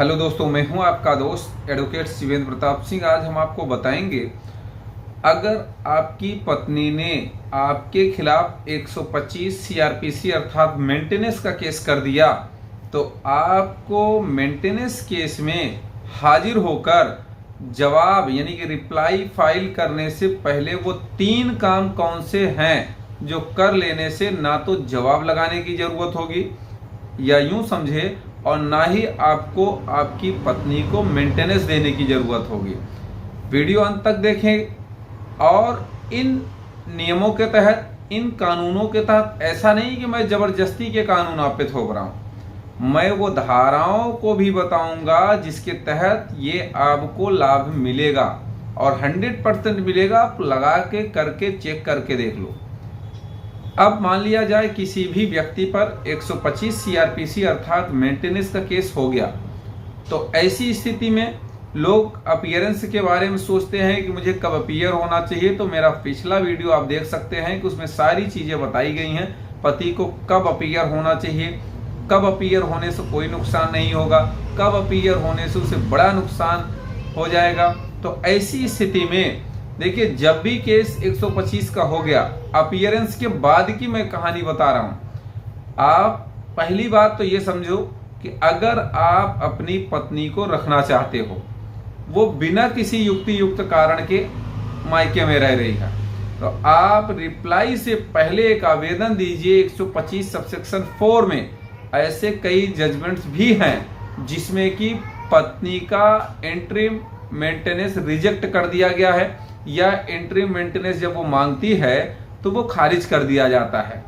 Hello दोस्तों, मैं हूं आपका दोस्त एडवोकेट शिवेंद्र प्रताप सिंह। आज हम आपको बताएंगे, अगर आपकी पत्नी ने आपके खिलाफ 125 सीआरपीसी अर्थात मेंटेनेंस का केस कर दिया तो आपको मेंटेनेंस केस में हाजिर होकर जवाब यानी कि रिप्लाई फाइल करने से पहले वो 3 काम कौन से हैं जो कर लेने से ना तो जवाब लगाने की जरूरत होगी या यूं समझे और ना ही आपको आपकी पत्नी को मेंटेनेंस देने की जरूरत होगी। वीडियो अंत तक देखें और इन नियमों के तहत, इन कानूनों के तहत, ऐसा नहीं कि मैं जबरदस्ती के कानून आप पे थोप रहा हूं, मैं वो धाराओं को भी बताऊंगा जिसके तहत ये आपको लाभ मिलेगा और 100% मिलेगा। आप लगा के करके चेक करके देख लो। अब मान लिया जाए किसी भी व्यक्ति पर 125 सीआरपीसी अर्थात मेंटेनेंस का केस हो गया, तो ऐसी स्थिति में लोग अपीयरेंस के बारे में सोचते हैं कि मुझे कब अपीयर होना चाहिए। तो मेरा पिछला वीडियो आप देख सकते हैं कि उसमें सारी चीजें बताई गई हैं। पति को कब अपीयर होना चाहिए, कब अपीयर होने से कोई नुकसान नहीं होगा, कब अपीयर होने से उसे बड़ा नुकसान हो जाएगा। तो ऐसी स्थिति में देखिए, जब भी केस 125 का हो गया, अपीयरेंस के बाद की मैं कहानी बता रहा हूं। आप पहली बात तो ये समझो कि अगर आप अपनी पत्नी को रखना चाहते हो, वो बिना किसी युक्त कारण के मायके में रह रही है, तो आप रिप्लाई से पहले एक आवेदन दीजिए। 125 सबसेक्शन 4 में ऐसे कई जजमेंट्स भी हैं जिसमें कि पत्नी का इंटरिम मेंटेनेंस रिजेक्ट कर दिया गया है या इंटरिम मेंटेनेंस जब वो मांगती है तो वो खारिज कर दिया जाता है।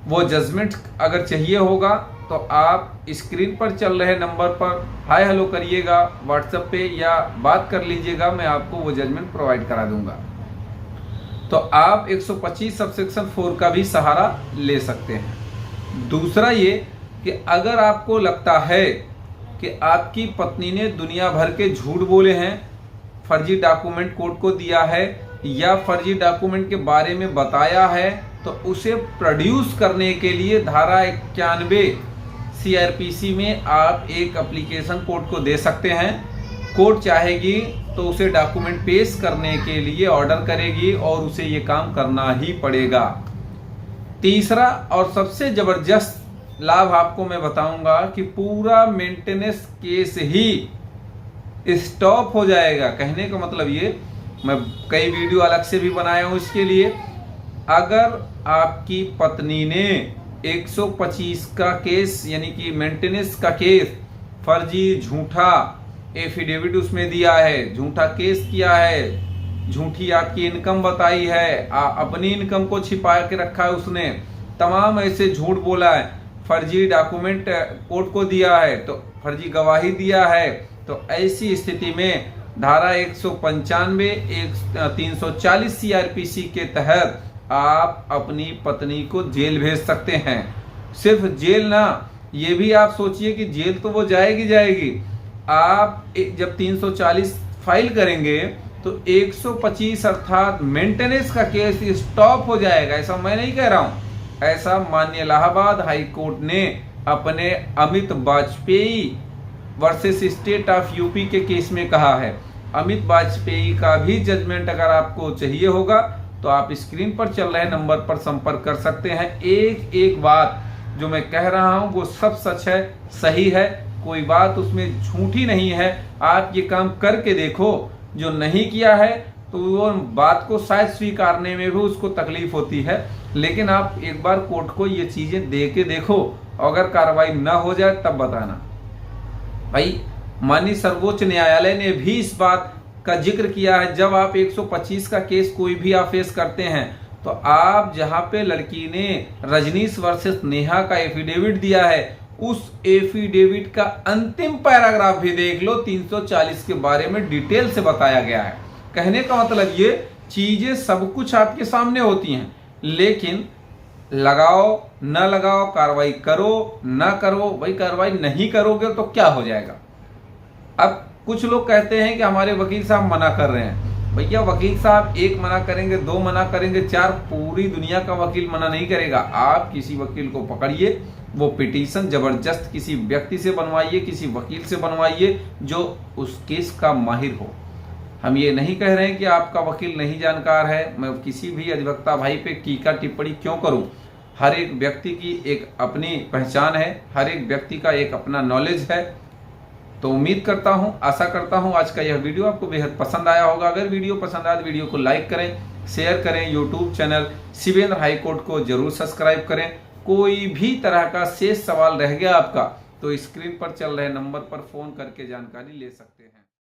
वो जजमेंट अगर चाहिए होगा तो आप स्क्रीन पर चल रहे नंबर पर हाय हेलो करिएगा व्हाट्सएप पे या बात कर लीजिएगा, मैं आपको वो जजमेंट प्रोवाइड करा दूंगा। तो आप 125 सबसेक्शन 4 का भी सहारा ले सकते हैं। दूसरा ये कि अगर आपको लगता है कि आपकी पत्नी ने दुनिया भर के झूठ बोले हैं, फर्जी डॉक्यूमेंट कोर्ट को दिया है या फर्जी डॉक्यूमेंट के बारे में बताया है, तो उसे प्रोड्यूस करने के लिए धारा 91 सीआरपीसी में आप एक एप्लीकेशन कोर्ट को दे सकते हैं। कोर्ट चाहेगी तो उसे डॉक्यूमेंट पेश करने के लिए ऑर्डर करेगी और उसे ये काम करना ही पड़ेगा। तीसरा और सबसे जबरदस्त लाभ आपको मैं बताऊंगा कि पूरा मेंटेनेंस केस ही स्टॉप हो जाएगा। कहने का मतलब ये, मैं कई वीडियो अलग से भी बनाया हूं इसके लिए। अगर आपकी पत्नी ने 125 का केस यानी कि मेंटेनेंस का केस फर्जी झूठा एफिडेविट उसमें दिया है, झूठा केस किया है, झूठी आपकी इनकम बताई है, अपनी इनकम को छिपा के रखा है उसने, तमाम ऐसे झूठ बोला है, फर्जी डॉक्यूमेंट कोर्ट को दिया है, तो फर्जी गवाही दिया है, तो ऐसी स्थिति में धारा 195 340 सीआरपीसी के तहत आप अपनी पत्नी को जेल भेज सकते हैं। सिर्फ जेल ना, ये भी आप सोचिए कि जेल तो वो जाएगी। आप जब 340 फाइल करेंगे तो 125 अर्थात मेंटेनेंस का केस स्टॉप हो जाएगा। ऐसा मैं नहीं कह रहा हूं, ऐसा माननीय इलाहाबाद हाई कोर्ट ने अपने Amit Vajpayee versus state of UP के केस में कहा है। अमित वाजपेयी का भी जजमेंट अगर आपको चाहिए होगा तो आप स्क्रीन पर चल रहे नंबर पर संपर्क कर सकते हैं। एक एक बात जो मैं कह रहा हूं वो सब सच है, सही है, कोई बात उसमें झूठी नहीं है। आप ये काम करके देखो, जो नहीं किया है तो वो बात को शायद स्वीकारने में भी उसको तकलीफ होती है, लेकिन आप एक बार कोर्ट को ये चीजें दे के देखो, अगर कार्रवाई न हो जाए तब बताना। भाई, माननीय सर्वोच्च न्यायालय ने भी इस बात का जिक्र किया है, जब आप 125 का केस कोई भी आप फेस करते हैं तो आप जहां पे लड़की ने रजनीश वर्सेस नेहा का एफिडेविट दिया है, उस एफिडेविट का अंतिम पैराग्राफ भी देख लो। 340 के बारे में डिटेल से बताया गया है। कहने का मतलब ये चीजें सब कुछ आपके सामने होती हैं, लेकिन लगाओ न लगाओ, कार्रवाई करो न करो। भाई, कार्रवाई नहीं करोगे तो क्या हो जाएगा? अब कुछ लोग कहते हैं कि हमारे वकील साहब मना कर रहे हैं। भैया, वकील साहब एक मना करेंगे, दो मना करेंगे, चार, पूरी दुनिया का वकील मना नहीं करेगा। आप किसी वकील को पकड़िए, वो पिटीशन जबरदस्त किसी व्यक्ति से बनवाइए, किसी वकील से बनवाइए जो उस केस का माहिर हो। हम ये नहीं कह रहे हैं कि आपका वकील नहीं जानकार है, मैं किसी भी अधिवक्ता भाई पे टीका टिप्पणी क्यों करूं। हर एक व्यक्ति की एक अपनी पहचान है, हर एक व्यक्ति का एक अपना नॉलेज है। तो उम्मीद करता हूं, आशा करता हूं आज का यह वीडियो आपको बेहद पसंद आया होगा। अगर वीडियो पसंद आया तो वीडियो को लाइक करें, शेयर करें, यूट्यूब चैनल शिवेंद्र हाईकोर्ट को जरूर सब्सक्राइब करें। कोई भी तरह का शेष सवाल रह गया आपका तो स्क्रीन पर चल रहे नंबर पर फोन करके जानकारी ले सकते हैं।